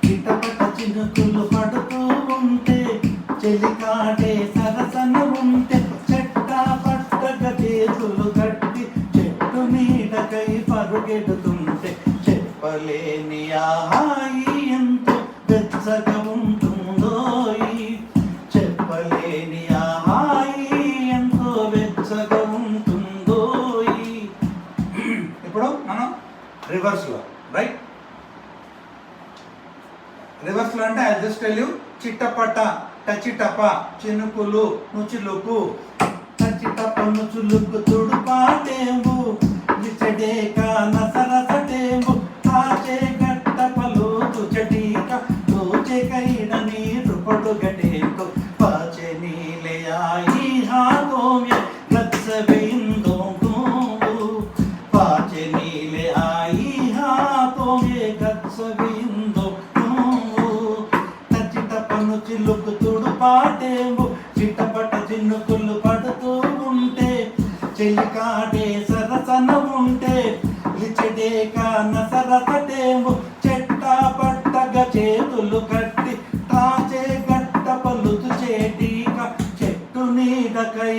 చిటపట చినుకులు పడుతూ ఉంటే చెలికాటే సరసన ఉంటే చెట్టా పట్టగా చేతులు కట్టి చెట్టు నీడకై పరుగెడుతుంటే చెప్పలేని ఆ హాయి ఎంతో వెచ్చగా ఉంటుందోయ్. చెప్పలేని ఆ హాయి ఎంతో వెచ్చగా ఉంటుందోయ్. ఇప్పుడు మనం రివర్స్లో రైట్. రివర్స్లో అంటే ఐ జస్ట్ టెల్ యూ. చిట్టపట టచిటప చినుకులు నుచులుకు టచిటప నుచులుకు తుడుపాటేము లిచడేక నసరసటేము తాచే గట్టపలు తుచటీక తోచే కైన నీరు పడుగటేకు పాచే నీలయాయి హాతోమ్య గచ్చబిందో పాచే నీలయాయి హాతోమ్య గచ్చబిందో చిలుకు తుడుపాటేము చిట్టపట చిన్నుకులు పడుతూ ఉంటే చెలికాడే సరసన ఉంటే లిచడేక నసరసటేము చెట్టా పట్టగా చేతులు కట్టి తాచే గట్ట పలుతు చేటీక చెట్టు నీడకై